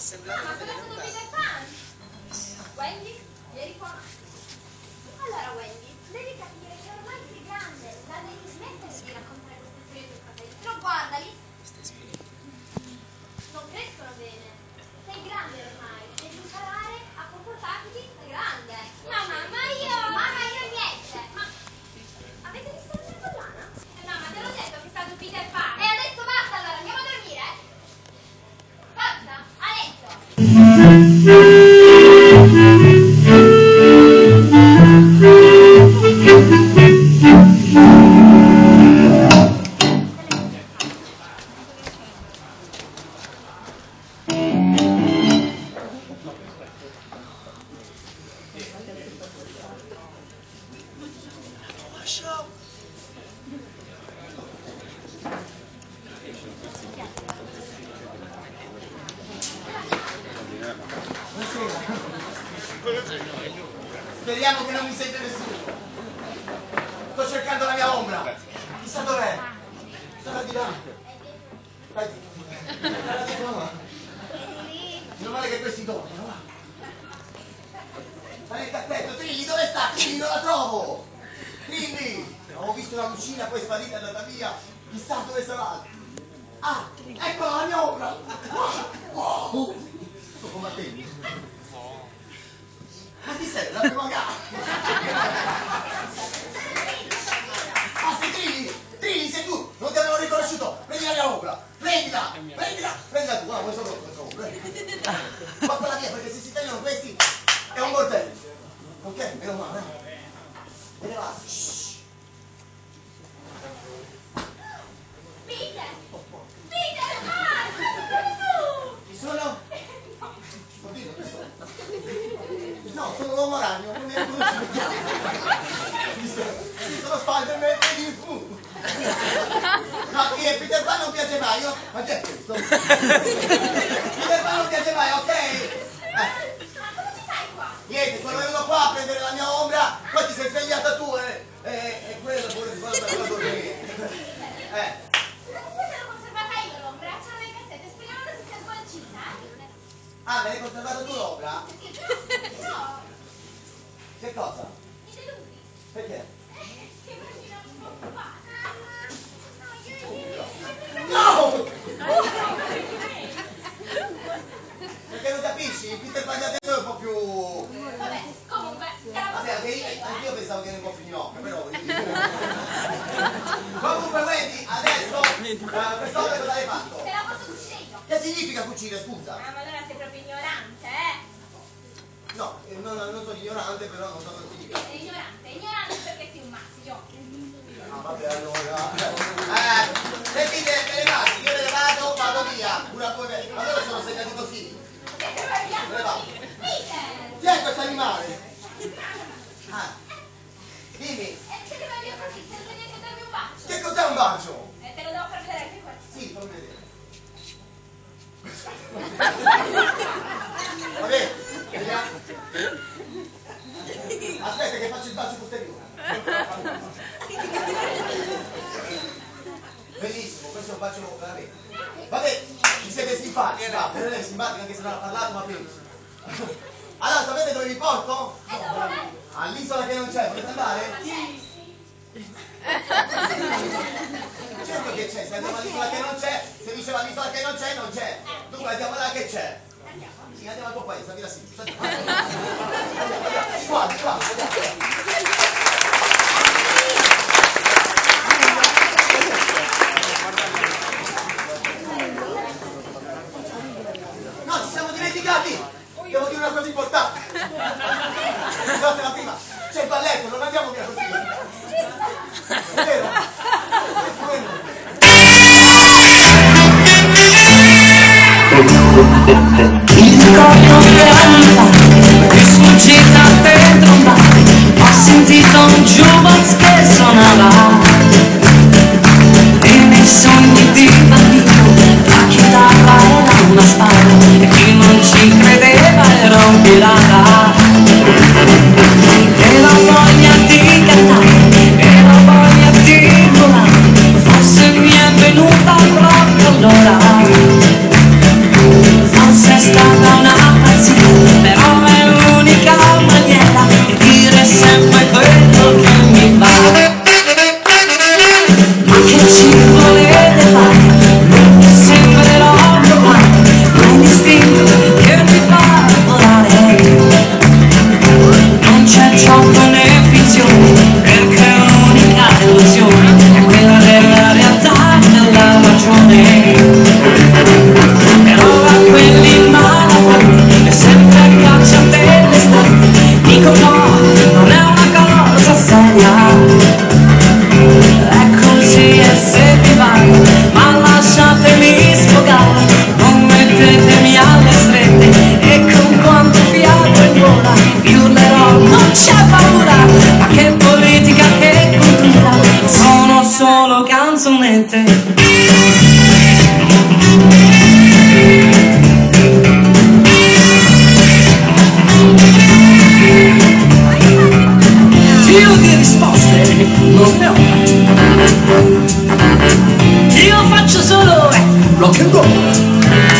Ma cosa sono Peter Pan? Wendy, vieni qua. Allora Wendy, devi capire che ormai sei grande, la devi smettere di raccontare queste storie ai tuoi fratelli. Però guardali, non crescono bene. Sei grande ormai, devi imparare a comportarti da grande. Mamma, io niente. Ma avete visto la mia collana? Mamma, te l'ho detto che è stato Peter Pan. E adesso basta allora, andiamo a dormire. Forza, a letto. Speriamo che non mi sente nessuno. Sto cercando la mia ombra. Chissà dov'è. Sarà di là. Vai. Sarà di là. Meno male che questi dormono, va. Stai attento, Trilli, dove sta? Trilli, non la trovo. Trilli. Ho visto una lucina, poi è sparita, è andata via. Chissà dove sarà. Ah, eccola la mia ombra. Wow. Come te. Ma chi sei? La prima gara! Ah, sei Trilli! Trilli, sei tu! Non ti avevo riconosciuto! Prendi la mia opera! Prendila! Prendila tu! Guarda, vuoi solo questo? Portala via, perché se si tagliano questi è un bordello! Ok? Meno male, Me ne vado! Peter! Sei tu! Chi sono? Oddio, che sono? No, sono l'uomo ragno, non mi riconosciuto. Sono Spider-Man e di fu. No, che Peter Pan non piace mai, ma che è questo? Peter Pan non piace mai, ok? Ma come ci fai qua? Niente, sono venuto qua a prendere la mia ombra, poi ti sei svegliata tu e quello pure di quello per la dormire. Ma comunque l'ho conservata io l'ombra, c'è nel cassetto, speriamo che sia sgualcita, Ah, me l'hai conservata tu l'ombra? Sì, no, Che cosa? i delusi. Perché? Che immagino un po' qua. No! Perché non capisci? Peter Pan di adesso è un po' più... Vabbè, comunque, te la Vabbè, anch'io pensavo che era un po' più gnocca, però... Comunque, Wendy, adesso, quest'ora cosa hai fatto? Te la posso cucire io. Che significa cucire, scusa? Ah, ma allora sei proprio ignorante, No, non sono ignorante, però non so cosa significa. Sei ignorante perché sei un maschio. Ah, vabbè, allora... sentite, me ne vado, io me ne vado via. Allora sono segnati così. Che te vai via Me ne vado. così? Peter! Chi è questo animale? Ah, dimmi, Che te vai via così senza neanche darmi un bacio? che cos'è un bacio? Te lo devo far vedere anche questo. Sì, fammi vedere. Vabbè, vediamo. Aspetta che faccio il bacio posteriore. Bellissimo, questo è un bacio veramente. Vabbè, vi siete simpatici, va, per lei è simpatica anche se non ha parlato, ma benissimo. Allora, sapete dove vi porto? Dove? All'isola che non c'è, volete andare? Sì. Certo che c'è, se andiamo all'isola che non c'è, se diceva all'isola che non c'è, non c'è. Dunque andiamo là che c'è. Sì, andiamo al tuo paese, via sì. Guarda. No, ci siamo dimenticati! Devo dire una cosa importante! Scusate la prima, c'è il balletto, non andiamo via così! È vero? Il ricordo che anni fa mi sfuggì da dentro un bar, ho sentito un jukebox che suonava e nei sogni di bambino la chitarra era una spada e chi non ci credeva era un pirata. Era voglia di cantare, era voglia di volare, forse mi è venuta proprio l'ora. Forse è stata che ci volete fare? Non mi sembrerò normale, un istinto che mi fa volare. Non c'è gioco né finzione, perché l'unica illusione è quella della realtà e della ragione. Però a quelli in malavoglia è sempre a caccia delle storie. Dico no, non è una cosa seria. È così e se vi va, ma lasciatemi sfogare. Non mettetemi alle strette e con quanto fiato in gola vi urlerò, non c'è paura. Ma che politica, che cultura, sono solo canzonette. Io di risposte non ne ho. Io faccio solo rock and roll.